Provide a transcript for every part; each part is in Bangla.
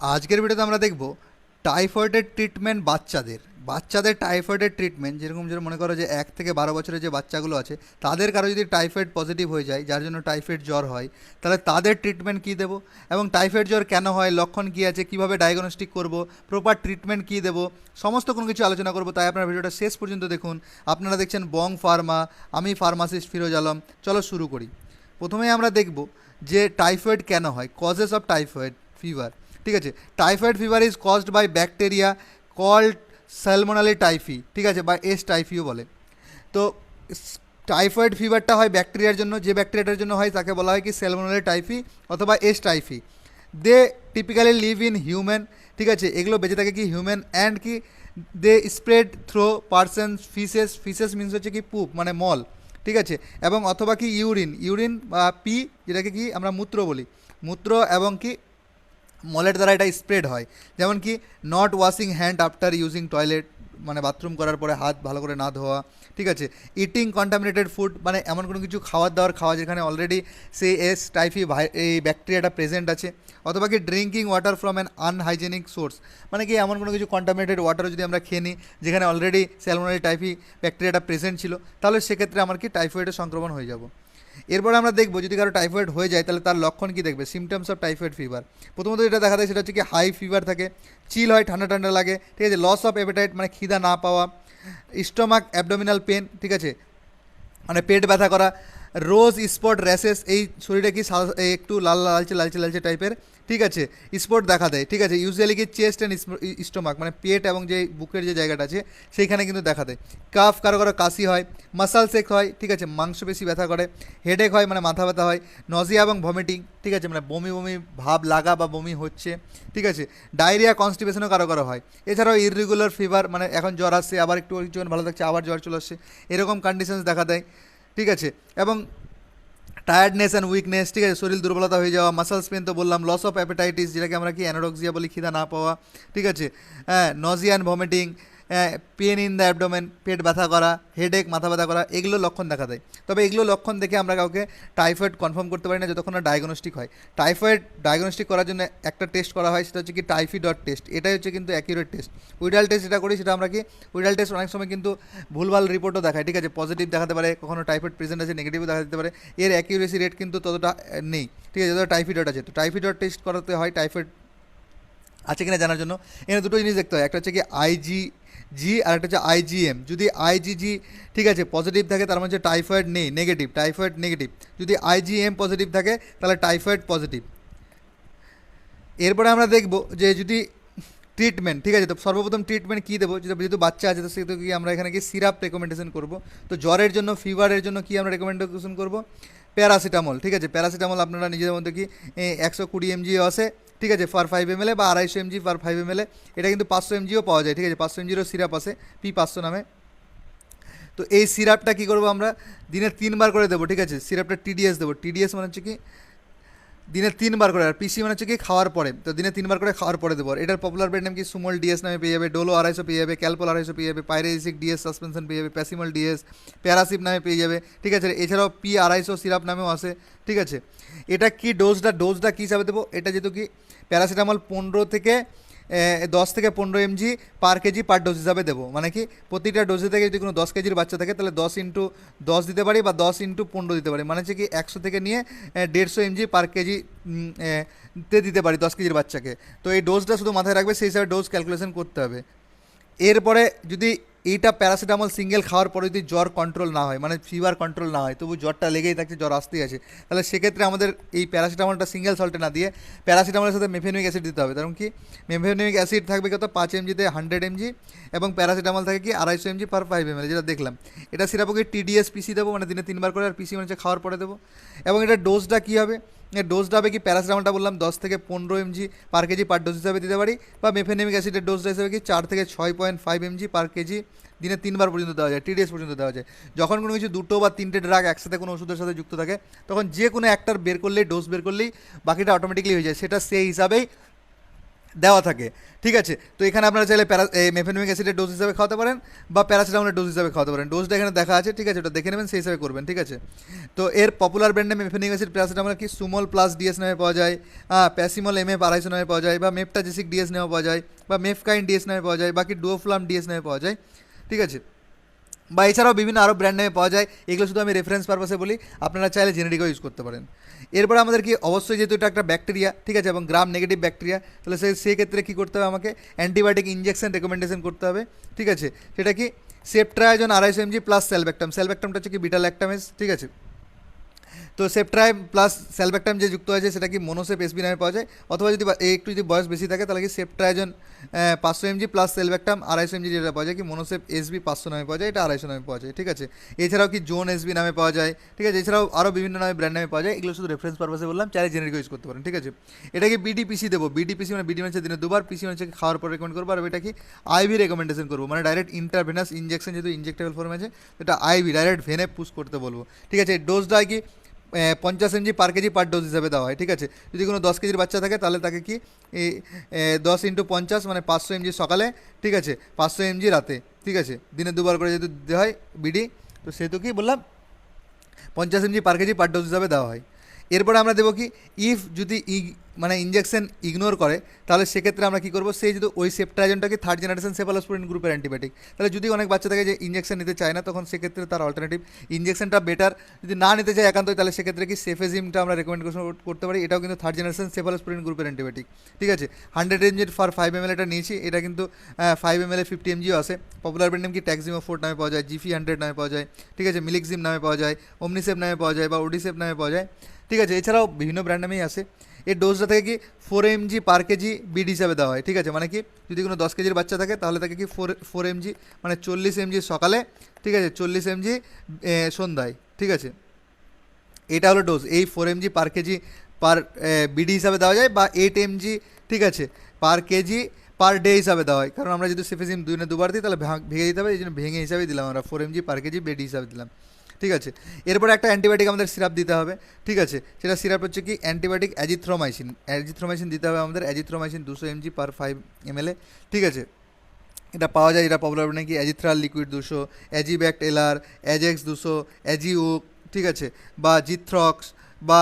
আজকের ভিডিওতে আমরা দেখব টাইফয়েডের ট্রিটমেন্ট বাচ্চাদের টাইফয়েডের ট্রিটমেন্ট। যেরকম মনে করো যে 1 থেকে 12 বছরের যে বাচ্চাগুলো আছে তাদের কারো যদি টাইফয়েড পজিটিভ হয়ে যায়, যার জন্য টাইফয়েড জ্বর হয়, তাহলে তাদের ট্রিটমেন্ট কী দেবো, এবং টাইফয়েড জ্বর কেন হয়, লক্ষণ কী আছে, কীভাবে ডায়াগনস্টিক করব, প্রপার ট্রিটমেন্ট কী দেবো, সমস্ত কোনো কিছু আলোচনা করব। তাই আপনার ভিডিওটা শেষ পর্যন্ত দেখুন। আপনারা দেখছেন বং ফার্মা, আমি ফার্মাসিস্ট ফিরোজ আলম। চলো শুরু করি। প্রথমেই আমরা দেখব যে টাইফয়েড কেন হয়, কজেস অফ টাইফয়েড ফিভার। ঠিক আছে, typhoid fever is caused by bacteria called Salmonella typhi, ঠিক আছে, বা এস টাইফিও বলে। তো টাইফয়েড ফিভারটা হয় ব্যাকটেরিয়ার জন্য, যে ব্যাকটেরিয়াটার জন্য হয় তাকে বলা হয় কি স্যালমোনেলা টাইফি অথবা S typhi. They typically live in human, ঠিক আছে, এগুলো বেঁচে থাকে কি হিউম্যান, অ্যান্ড কি they spread through person faeces means হচ্ছে কি পুপ মানে মল, ঠিক আছে, এবং অথবা কি ইউরিন বা পি, যেটাকে কি আমরা মূত্র বলি, মূত্র এবং কি মলের দ্বারা এটা স্প্রেড হয়। যেমন কি not washing hand after using toilet, মানে বাথরুম করার পরে হাত ভালো করে না ধোয়া, ঠিক আছে, ইটিং কন্টামিনেটেড ফুড, মানে এমন কোনো কিছু খাওয়া যেখানে অলরেডি সেই এস টাইফি এই ব্যাকটেরিয়াটা প্রেজেন্ট আছে, অথবা কি drinking water from an unhygienic source, মানে কি এমন কোনো কিছু কন্টামিনেটেড ওয়াটারও যদি আমরা খেয়ে নিই যেখানে অলরেডি স্যালমোনেলা টাইফি ব্যাকটেরিয়াটা প্রেজেন্ট ছিল, তাহলে সেক্ষেত্রে আমার কি টাইফয়েডের সংক্রমণ হয়ে যাব। এরপরে আমরা দেখবো যদি কারো টাইফয়েড হয়ে যায় তাহলে তার লক্ষণ কী দেখবে, সিমটমস অফ টাইফয়েড ফিভার। প্রথমত যেটা দেখা যায় সেটা হচ্ছে কি হাই ফিভার থাকে, চিল হয়, ঠান্ডা ঠান্ডা লাগে, ঠিক আছে, লস অফ অ্যাপেটাইট মানে খিদা না পাওয়া, স্টোমাক অ্যাবডোমিনাল পেন, ঠিক আছে, মানে পেট ব্যথা করা, রোজ স্পট র্যাশেস, এই শরীরে কি একটু লাল লালচে লালচে লালচে টাইপের, ঠিক আছে, স্পট দেখা দেয়, ঠিক আছে, ইউজুয়ালি কি চেস্ট অ্যান্ড স্টোমাক মানে পেট এবং যে বুকের যে জায়গাটা আছে সেইখানে কিন্তু দেখা দেয়, কাফ, কারো কারো কাশি হয়, মাসাল সেক হয়, ঠিক আছে, মাংসপেশি ব্যথা করে, হেডেক হয় মানে মাথা ব্যথা হয়, নজিয়া এবং ভমিটিং, ঠিক আছে, মানে বমি বমি ভাব লাগা বা বমি হচ্ছে, ঠিক আছে, ডায়রিয়া কনস্টিপেশনও কারো কারো হয়। এছাড়াও ইররেগুলার ফিভার, মানে এখন জ্বর আসছে আবার একটু কিছুক্ষণ ভালো থাকছে আবার জ্বর চলে আসছে, এরকম কন্ডিশনস দেখা দেয়, ঠিক আছে, এবং টায়ার্ডনেস অ্যান্ড উইকনেস, ঠিক আছে, শরীর দুর্বলতা হয়ে যাওয়া, মাসলস পেন তো বললাম, লস অফ অ্যাপেটাইটিস যেটাকে আমরা কি অ্যানোরক্সিয়া বলি, খিদা না পাওয়া, ঠিক আছে, হ্যাঁ, nausea and vomiting, pain in the abdomen, পেট ব্যথা করা, হেডেক, মাথা ব্যথা করা, এগুলো লক্ষণ দেখা দেয়। তবে এগুলো লক্ষণ দেখে আমরা কাউকে টাইফয়েড কনফার্ম করতে পারি না যতক্ষণ না ডায়াগনস্টিক হয়। টাইফয়েড ডায়াগনস্টিক করার জন্য একটা টেস্ট করা হয়, সেটা হচ্ছে কি টাইফি ডট টেস্ট। এটাই হচ্ছে কিন্তু অ্যাকিউরেট টেস্ট। উইডাল টেস্ট যেটা করি সেটা আমরা কি উইডাল টেস্ট অনেক সময় কিন্তু ভুলভাল রিপোর্টও দেখায়, ঠিক আছে, পজিটিভ দেখাতে পারে, কখনো টাইফয়েড প্রেজেন্ট আছে নেগেটিভও দেখা দিতে পারে, এর অ্যাকিউরেসি রেট কিন্তু ততটা নেই, ঠিক আছে, যতটা টাইফি ডট আছে। তো টাইফি ডট টেস্ট করাতে হয় টাইফয়েড আছে কিনা জানার জন্য। এখানে দুটো জিনিস দেখতে হয়, একটা হচ্ছে কি আইজিজি আর একটা হচ্ছে আইজিএম। যদি আইজিজি, ঠিক আছে, পজিটিভ থাকে তার মানে হচ্ছে টাইফয়েড নেই, নেগেটিভ, টাইফয়েড নেগেটিভ। যদি আইজিএম পজিটিভ থাকে তাহলে টাইফয়েড পজিটিভ। এরপরে আমরা দেখব যে যদি ট্রিটমেন্ট, ঠিক আছে, তো সর্বপ্রথম ট্রিটমেন্ট কী দেবো, যেহেতু বাচ্চা আছে তো সেহেতু কি আমরা এখানে কি সিরাপ রেকমেন্ডেশন করব। তো জ্বরের জন্য, ফিভারের জন্য কি আমরা রেকমেন্ডেশন করব, প্যারাসিটামল, ঠিক আছে, প্যারাসিটামল আপনারা নিজেদের মধ্যে কি 120 mg আছে, ঠিক আছে, পার 5 ml বা 250 mg পার 5 ml, এটা কিন্তু 500 mgও পাওয়া যায়, ঠিক আছে, 500 mgরও সিরাপ আছে P500 নামে। তো এই সিরাপটা কী করবো আমরা দিনে 3 বার করে দেবো, ঠিক আছে, সিরাপটা টিডিএস দেবো। টিডিএস মানে হচ্ছে কি দিনে 3 বার করে, আর পিসি মানে হচ্ছে কি খাওয়ার পরে, তো দিনে 3 বার করে খাওয়ার পরে দেবো। এটার পপুলার ব্র্যান্ড নাম কি সুমল ডিএস নামে পেয়ে যাবে, ডোলো 250 পেয়ে যাবে, ক্যালপল 250 পেয়ে যাবে, পাইরেসিক ডিএস সাসপেনশন পেয়ে যাবে, প্যাসিমল ডিএস, প্যারাসিপ নামে পেয়ে যাবে, ঠিক আছে, এছাড়াও P250 সিরাপ নামেও আছে, ঠিক আছে। এটা কি ডোজটা কী হিসাবে দেবো, এটা যেহেতু কি প্যারাসিটামল 10 থেকে 15 mg পার কেজি পার ডোজ হিসাবে দেবো, মানে কি প্রতিটা ডোজে থেকে যদি কোনো 10 কেজির বাচ্চা থাকে তাহলে 10 × 10 দিতে পারি বা 10 × 15 দিতে পারি, মানে হচ্ছে কি 100 থেকে নিয়ে 150 mg পার কেজি তে দিতে পারি 10 কেজির বাচ্চাকে। তো এই ডোজটা শুধু মাথায় রাখবে, সেই হিসাবে ডোজ ক্যালকুলেশন করতে হবে। এরপরে যদি এইটা প্যারাসিটামল সিঙ্গেল খাওয়ার পরে যদি জ্বর কন্ট্রোল না হয়, মানে ফিভার কন্ট্রোল না হয়, তবু জ্বরটা লেগেই থাকছে, জ্বর আসতেই আছে, তাহলে সেক্ষেত্রে আমাদের এই প্যারাসিটামলটা সিঙ্গেল সল্টে না দিয়ে প্যারাসিটামলের সাথে মেফেনিক অ্যাসিড দিতে হবে। কারণ কি মেফেনিক অ্যাসিড থাকবে কত 5 mg-তে 100 mg, এবং প্যারাসিটামল থাকে কি 250 mg পার 5 ml, যেটা দেখলাম। এটা সিরাপকে টিডিএস পিসি দেবো, মানে দিনে 3 বার করে, আর পিসি মানে হচ্ছে খাওয়ার পরে দেবো। এবং এটা ডোজটা কী হবে, ডোজটা হবে কি প্যারাসিটামলটা বললাম 10 থেকে 15 mg পার কেজি পার ডোজ হিসাবে দিতে পারি, বা মেফেনিক অ্যাসিডের ডোজটা হিসাবে কি 4 থেকে 6.5 mg পার কেজি দিনে 3 বার পর্যন্ত দেওয়া যায়, টিডিএস পর্যন্ত দেওয়া যায়। যখন কোনো কিছু 2টো বা 3টে ড্রাগ একসাথে কোনো ওষুধের সাথে যুক্ত থাকে তখন যে কোনো একটার বের করলেই, ডোজ বের করলেই বাকিটা অটোমেটিকলি হয়ে যায়, সেটা সেই হিসাবেই দেওয়া থাকে, ঠিক আছে। তো এখানে আপনারা চাইলে মেফেনমিক অ্যাসিডের ডোজ হিসাবে খাওয়াতে পারেন বা প্যারাসিটামলের ডোজ হিসাবে খাওয়াতে পারেন। ডোজটা এখানে দেখা আছে, ঠিক আছে, ওটা দেখে নেবেন, সেই হিসাবে করবেন, ঠিক আছে। তো এর popular brand name mefenamic acid paracetamol কি সুমল প্লাস ডিএস নামে পাওয়া যায়, প্যাসিমল এমএফ 250 নামে পাওয়া যায়, বা মেপটাজেসিক ডিএস নামে পাওয়া যায়, বা মেফকাইন ডিএস নামে পাওয়া যায়, বাকি ডুওফ্লাম ডিএস নামে পাওয়া যায়, ঠিক আছে। বা এছাড়াও বিভিন্ন আরও ব্র্যান্ড নেমে পাওয়া যায়, এগুলো শুধু আমি রেফারেন্স পারপাসে বলি, আপনারা চাইলে জেনেরিকও ইউজ করতে পারেন। এরপরে আমাদের কি অবশ্যই যেহেতু এটা একটা ব্যাকটেরিয়া, ঠিক আছে, এবং গ্রাম নেগেটিভ ব্যাকটেরিয়া, তাহলে সেই ক্ষেত্রে কী করতে হবে, আমাকে অ্যান্টিবায়োটিক ইঞ্জেকশন রেকমেন্ডেশন করতে হবে, ঠিক আছে। সেটা কি সেপ্ট্রায়োজন 250 mg প্লাস সেলব্যাক্টামটা হচ্ছে কি বিটা ল্যাক্টামেজ, ঠিক আছে। তো সেপ্ট্রাইম প্লাস স্যালব্যাক্টাম যে যুক্ত হয়েছে সেটা কি মনোসেপ এসবি নামে পাওয়া যায়, অথবা যদি একটু যদি বয়স বেশি থাকে তাহলে কি সেপ্ট্রায়োজন 500 mg প্লাস সেলব্যাক্টাম 250 mg যেটা পাওয়া যায় কি মনোসেপ এসবি 500 নামে পাওয়া যায়, এটা 250 নামে পাওয়া যায়, ঠিক আছে। এছাড়াও কি জোন এসবি নামে পাওয়া যায়, ঠিক আছে। এছাড়াও আরও বিভিন্ন নামে ব্র্যান্ড নামে পাওয়া যায়, এগুলো শুধু রেফারেন্স পারপাসে বললাম, চাইলে জেনারিক ইউজ করতে পারেন, ঠিক আছে। এটাকে বিডিপিসি দেবো, বিডিপিসি মানে বিডি মানে দিনে দুবার, পিসি মানে খাওয়ার পর রেকমেন্ড করবো, আর এটা কি আইভি রেকমেন্ডেশন করবো, মানে ডাইরেক্ট ইন্টারভেনাস ইঞ্জেকশন, যেহেতু ইনজেক্টেবল ফর্মে আছে এটা আইভি ডাইরেক্ট ভেনে পুশ করতে বলবো, ঠিক আছে। ডোজটা কি 50 mg পার কেজি পার ডোজ হিসাবে দেওয়া হয়, ঠিক আছে। যদি কোনো 10 কেজির বাচ্চা থাকে তাহলে তাকে কি 10 × 50 মানে 500 mg সকালে, ঠিক আছে, 500 mg রাতে, ঠিক আছে, দিনে দুবার করে যেহেতু দেওয়া হয় বিডি, তো সেহেতু কি বললাম 50 mg পার কেজি পার ডোজ হিসাবে দেওয়া হয়। এরপরে আমরা দেবো কি ইফ যদি মানে ইঞ্জেকশন ইগনোর করে তাহলে সেক্ষেত্রে আমরা কী করবো, সেই যদি ওই সেপ্ট্রাইজনটাকে থার্ড জেনারেশন সেফালোস্পোরিন গ্রুপের অ্যান্টিবায়োটিক, তাহলে যদি অনেক বাচ্চা থাকে যে ইঞ্জেকশন নিতে চায় না, তখন সেক্ষেত্রে তার অল্টারনেটিভ ইঞ্জেকশনটা বেটার, যদি না নিতে চায় একান্তই তাহলে সেক্ষেত্রে কি সেফেজিমটা আমরা রেকমেন্ড করতে পারি, এটাও কিন্তু থার্ড জেনারেশন সেফালোস্পোরিন গ্রুপের অ্যান্টিবায়োটিক, ঠিক আছে। 100 mg ফর 5 ml এটা নিয়েছি, এটা কিন্তু 5 ml 50 mg আছে। পপুলার ব্র্যান্ড নেম কি ট্যাক্সিমো 4 নামে পাওয়া যায়, জিফি 100 নামে পাওয়া যায়, ঠিক আছে, মিলিক্সিম নামে পাওয়া যায়, ওমনিসেপ নামে পাওয়া যায়, বা ওডিসেপ নামে পাওয়া যায়, ঠিক আছে। এছাড়াও বিভিন্ন ব্র্যান্ড নামেই আসে। এর ডোজটা থেকে কি 4 mg পার কেজি বিড হিসাবে দেওয়া হয়, ঠিক আছে। মানে কি যদি কোনো 10 কেজির বাচ্চা থাকে তাহলে তাকে কি 4 mg মানে 40 mg সকালে, ঠিক আছে, 40 mg সন্ধ্যায়, ঠিক আছে। এটা হলো ডোজ, এই 4 mg পার কেজি পার বিডি হিসাবে দেওয়া যায়, বা 8 mg, ঠিক আছে, পার কেজি পার ডে হিসাবে দেওয়া হয়, কারণ আমরা যদি সেফেজিম দিনে দুবার দিই তাহলে ভেঙে দিতে হবে, এই জন্য ভেঙে হিসাবে দিলাম আমরা 4 mg পার কেজি বেডি হিসাবে দিলাম, ঠিক আছে। এরপরে একটা অ্যান্টিবায়োটিক আমাদের সিরাপ দিতে হবে, ঠিক আছে। সেটা সিরাপ হচ্ছে কি অ্যান্টিবায়োটিক অ্যাজিথ্রোমাইসিন দিতে হবে আমাদের, অ্যাজিথ্রোমাইসিন 200 mg পার 5 ml, ঠিক আছে। এটা পাওয়া যায়, এটা পপুলার নাকি অ্যাজিথ্রাল লিকুইড 200, অ্যাজিব্যাক্ট এলআর, অ্যাজেক্স 200, অ্যাজিউক, ঠিক আছে, বা জিথ্রক্স, বা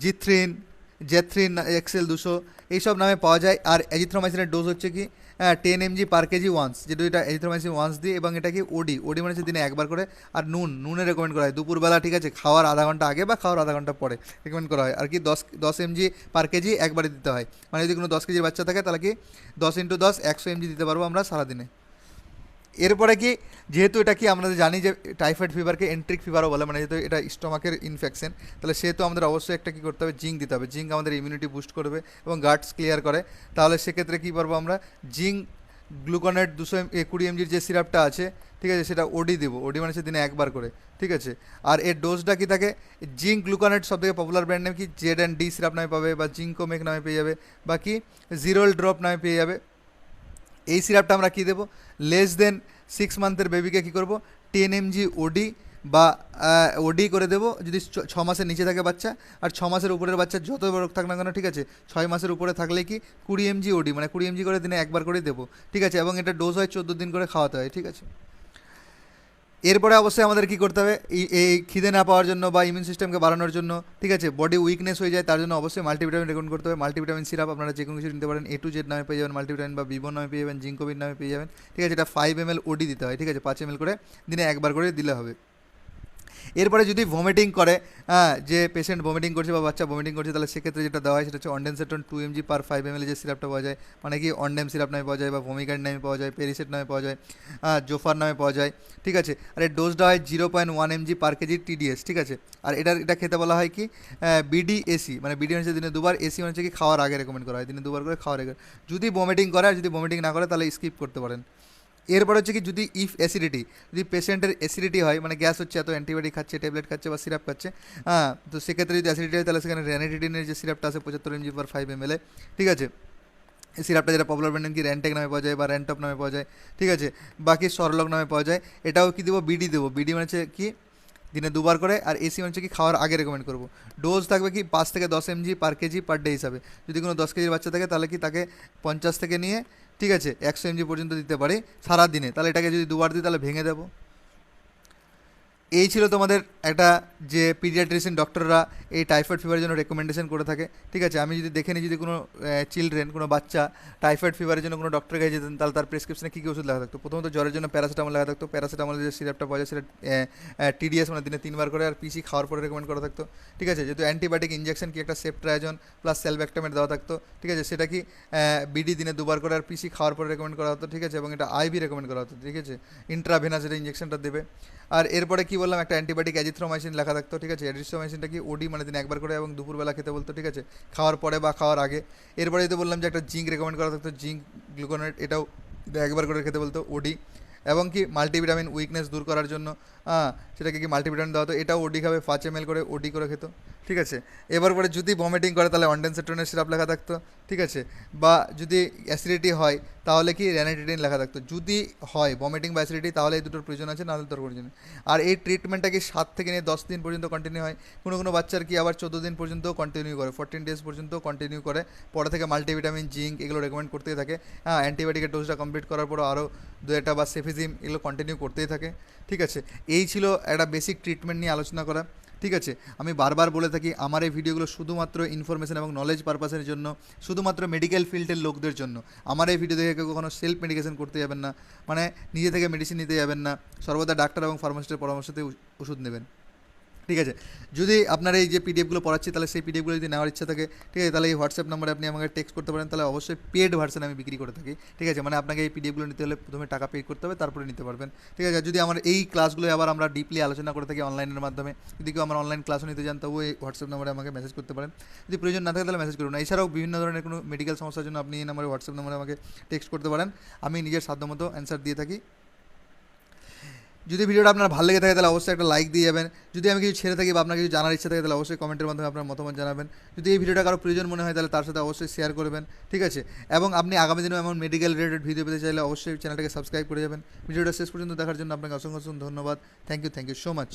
জিথ্রিন, জেথ্রিন এক্সেল 200, এইসব নামে পাওয়া যায়। আর অ্যাজিথ্রোমাইসিনের ডোজ হচ্ছে কি 10 mg পার কেজি ওয়ান্স, যেটা এটা অ্যাজিথ্রোমাইসিন ওয়ান্স দিয়ে, এবং এটা কি ওডি মানে হচ্ছে দিনে একবার করে। আর নুনে রেকমেন্ড করা হয় দুপুরবেলা, ঠিক আছে, খাওয়ার আধা ঘন্টা আগে বা খাওয়ার আধা ঘন্টা পরে রেকমেন্ড করা হয়। আর কি 10 mg পার কেজি একবারে দিতে হয়, মানে যদি কোনো 10 কেজির বাচ্চা থাকে তাহলে কি 10 × 10 100 mg দিতে পারবো আমরা সারাদিনে। এরপরে কি যেহেতু এটা কি আমরা জানি যে টাইফয়েড ফিভারকে এন্ট্রিক ফিভারও বলে, মানে যেহেতু এটা স্টোমাকের ইনফেকশন, তাহলে সেহেতু আমাদের অবশ্যই একটা কী করতে হবে, জিঙ্ক দিতে হবে। জিঙ্ক আমাদের ইমিউনিটি বুস্ট করবে এবং গাটস ক্লিয়ার করে, তাহলে সেক্ষেত্রে কী পারবো আমরা জিঙ্ক গ্লুকোনেট 220 mg যে সিরাপটা আছে, ঠিক আছে, সেটা ওডি দেবো, ওডি মানে দিনে একবার করে, ঠিক আছে। আর এর ডোজটা কি থাকে, জিঙ্ক গ্লুকোনেট সব থেকে পপুলার ব্র্যান্ড নেম কি Z&D সিরাপ নামে পাবে, বা জিঙ্কোমেক নামে পেয়ে যাবে, বা কি জিরোল ড্রপ নামে পেয়ে যাবে। এই সিরাপটা আমরা কী দেবো, লেস দেন 6 মান্থের বেবিকে কী করবো 10 mg ওডি বা ওডি করে দেবো যদি 6 মাসের নিচে থাকে বাচ্চা, আর 6 মাসের উপরের বাচ্চা যত বড় থাক না কেন, ঠিক আছে, 6 মাসের উপরে থাকলে কি 20 mg ওডি মানে 20 mg করে দিনে একবার করে দেবো, ঠিক আছে, এবং এটা ডোজ হয় 14 দিন করে খাওয়াতে হয়, ঠিক আছে। এরপরে অবশ্যই আমাদের কী করতে হবে, এই খিদে না পাওয়ার জন্য বা ইমিউন সিস্টেমকে বাড়ানোর জন্য, ঠিক আছে, বডি উইকনেস হয়ে যায় তার জন্য অবশ্যই মাল্টিভিটামিন রেকমেন্ড করতে হবে। মাল্টিভিটামিন সিরাপ আপনারা যে কোনো কিছু নিতে পারেন, A to Z নামে পেয়ে যাবেন মাল্টিভিটামিন, বা বিবন নামে পেয়ে যাবেন, জিঙ্কোবিন নামে পেয়ে যাবেন, ঠিক আছে। এটা 5 ml ওডি দিতে হয়, ঠিক আছে, 5 ml করে দিনে একবার করে দিলে হবে। এরপরে যদি ভমিটিং করে, যে পেশেন্ট ভমিটিং করছে বা বাচ্চা ভমিটিং করছে, তাহলে সেক্ষেত্রে যেটা দেওয়া হয় সেটা হচ্ছে অনডেনসেটন 2 mg পার 5 ml যে সিরাপটা পাওয়া যায়, মানে কি অনডেম সিরাপ নামে পাওয়া যায়, বা ভমিকাইড নামে পাওয়া যায়, পেরিসেট নামে পাওয়া যায়, জোফার নামে পাওয়া যায়, ঠিক আছে। আর এর ডোজটা হয় 0.1 mg পার কেজি TDS, ঠিক আছে। আর এটা খেতে বলা হয় কি BDAC, মানে বিডি হচ্ছে দিনে দুবার, এসি হচ্ছে কি খাওয়ার আগে রেকমেন্ড করা হয়, দিনে দুবার করে খাওয়ার আগে। যদি ভমিটিং করে আর যদি ভমিটিং না করে তাহলে স্কিপ করতে পারেন। এরপর হচ্ছে কি যদি যদি পেশেন্টের অ্যাসিডিটি হয়, মানে গ্যাস হচ্ছে, এত অ্যান্টিবায়োটিক খাচ্ছে, ট্যাবলেট খাচ্ছে বা সিরাপ খাচ্ছে, তো সেক্ষেত্রে যদি অ্যাসিডিটি হয় তাহলে সেখানে র্যানিটিডিনের যে সিরাপটা আছে 75 mg পার 5 ml, ঠিক আছে। এই সিরাপটা যেটা পপুলার ব্র্যান্ড কি র্যানটেক নামে পাওয়া যায় বা র্যানটপ নামে পাওয়া যায়, ঠিক আছে, বাকি সরলক নামে পাওয়া যায়। এটাও কি দেবো বিডি দেবো, বিডি মানে হচ্ছে কি দিনে 2 বার করে। আর এসি হচ্ছে কি খাওয়ার আগে রেকমেন্ড করব। ডোজ থাকবে কি 5 থেকে 10 mg পার কেজি পার ডে হিসাবে। যদি কোনো 10 কেজির বাচ্চা থাকে তাহলে কি তাকে 50 থেকে নিয়ে, ঠিক আছে, 100 mg পর্যন্ত দিতে পারি সারা দিনে। তাহলে এটাকে যদি 2 বার দিই তাহলে ভেঙে দেবো। এই ছিল তোমাদের একটা যে পিডিয়াট্রিশিয়ান ডক্টররা এই টাইফয়েড ফিভারের জন্য রেকমেন্ডেশন করে থাকে, ঠিক আছে। আমি যদি দেখে নিই যদি কোনো চিলড্রেন, কোনো বাচ্চা টাইফয়েড ফিভারের জন্য কোনো ডক্টরের কাছে যেতেন, তাহলে তার প্রেসক্রিপশনে কী কী ওষুধ লেখা থাকতো? প্রথমত জ্বরের জন্য প্যারাসিটামল লেখা থাকতো। প্যারাসিটামলের যে সিরাপটা পাওয়া যায় সেটা টিডিএস মানে দিনে 3 বার করে, আর পিসি খাওয়ার পরে রেকমেন্ড করা থাকতো, ঠিক আছে। যেহেতু অ্যান্টিবায়োটিক ইঞ্জেকশন কি একটা সেফট্রাইজন প্লাস সেলব্যাক্টামেট দেওয়া থাকতো, ঠিক আছে। সেটা কি বিডি দিনে 2 বার করে আর পিসি খাওয়ার পরে রেকমেন্ড করা হতো, ঠিক আছে। এবং এটা আইভি রেকমেন্ড করা হতো, ঠিক আছে। ইন্ট্রাভেনাস এটা ইঞ্জেকশনটা দেবে। আর এরপরে কি বললাম, একটা অ্যান্টিবায়োটিক অ্যাজিথ্রোমাইসিন লেখা থাকতো, ঠিক আছে। অ্যাজিথ্রোমাইসিনটা কি ওডি মানে দিনে 1 বার করে এবং দুপুরবেলা খেতে বলতো, ঠিক আছে, খাওয়ার পরে বা খাওয়ার আগে। এরপরে তো বললাম যে একটা জিঙ্ক রেকমেন্ড করা থাকতো, জিঙ্ক গ্লুকোনেট, এটাও 1 বার করে খেতে বলতো, ওডি। এবং কি মাল্টিভিটামিন উইকনেস দূর করার জন্য সেটাকে কি মাল্টিভিটামিন দেওয়া হতো, এটাও ওডি খাবে 5 ml করে, ওডি করে খেত, ঠিক আছে। এবার পরে যদি ভমিটিং করে তাহলে অনডেনসেট্রনের সিরাপ লেখা থাকতো, ঠিক আছে। বা যদি অ্যাসিডিটি হয় তাহলে কি র্যানিটিডিন লেখা থাকতো। যদি হয় ভমিটিং বা অ্যাসিডিটি তাহলে এই দুটোর প্রয়োজন আছে, নাহলে তোর প্রয়োজন নেই। আর এই ট্রিটমেন্টটা কি 7 থেকে নিয়ে 10 দিন পর্যন্ত কন্টিনিউ হয়। কোনো কোনো বাচ্চার কি আবার 14 দিন পর্যন্ত কন্টিনিউ করে, 14 days পর্যন্ত কন্টিনিউ করে। পরে থেকে মাল্টিভিটামিন, জিঙ্ক এগুলো রেকমেন্ড করতেই থাকে। অ্যান্টিবায়োটিকের ডোজটা কমপ্লিট করার পরও আরও 2-1 বা সেফিজিম এগুলো কন্টিনিউ করতেই থাকে, ঠিক আছে। এই ছিল একটা বেসিক ট্রিটমেন্ট নিয়ে আলোচনা করা, ঠিক আছে। আমি বারবার বলে থাকি আমার এই ভিডিওগুলো শুধুমাত্র ইনফরমেশন এবং নলেজ পারপাসের জন্য, শুধুমাত্র মেডিকেল ফিল্ডের লোকদের জন্য। আমার এই ভিডিও দেখে কেউ কখনো সেলফ মেডিকেশন করতে যাবেন না, মানে নিজে থেকে মেডিসিন নিতে যাবেন না। সর্বদা ডাক্তার এবং ফার্মাসিস্টের পরামর্শতে ওষুধ নেবেন, ঠিক আছে। যদি আপনার এই যে পিডিএফগুলো পড়াচ্ছি তাহলে সেই পিডিএফগুলো যদি নেওয়ার ইচ্ছা থাকে, ঠিক আছে, তাহলে এই হোয়াটসঅ্যাপ নাম্বারে আপনি আমাকে টেক্সট করতে পারেন। তাহলে অবশ্যই পেড ভার্সন আমি বিক্রি করে থাকি, ঠিক আছে। মানে আপনাকে এই পিডিএফগুলো নিতে হলে প্রথমে টাকা পে করতে হবে, তারপরে নিতে পারবেন, ঠিক আছে। যদি আমার এই ক্লাসগুলো আবার আমরা ডিপলি আলোচনা করে থাকি অনলাইনের মাধ্যমে, যদি কেউ আমার অনলাইন ক্লাসও নিতে চান তবুও এই হোয়াটসঅ্যাপ নাম্বারে আমাকে মেসেজ করতে পারেন। যদি প্রয়োজন না থাকে তাহলে মেসেজ করুন। এছাড়াও বিভিন্ন ধরনের কোনো মেডিকেল সমস্যার জন্য আপনি এই নাম্বারে হোয়াটসঅ্যাপ নাম্বারে আমাকে টেক্সট করতে পারেন, আমি নিজের সাধ্যমতো অ্যান্সার দিয়ে থাকি। যদি ভিডিওটা আপনার ভালো লেগে থাকে তাহলে অবশ্যই একটা লাইক দিয়ে যাবেন। যদি আমি কিছু ছেড়ে থাকি বা আপনার কিছু জানার ইচ্ছা থাকে তাহলে অবশ্যই কমেন্টের মাধ্যমে আপনার মতামত জানাবেন। যদি এই ভিডিওটা কারো প্রয়োজন মনে হয় তাহলে তার সাথে অবশ্যই শেয়ার করবেন, ঠিক আছে। এবং আপনি আগামী দিনেও এমন মেডিকেল রিলেটেড ভিডিও পেতে চাইলে অবশ্যই চ্যানেলটাকে সাবস্ক্রাইব করে যাবেন। ভিডিওটা শেষ পর্যন্ত দেখার জন্য আপনাকে অসংখ্য ধন্যবাদ। Thank you so much.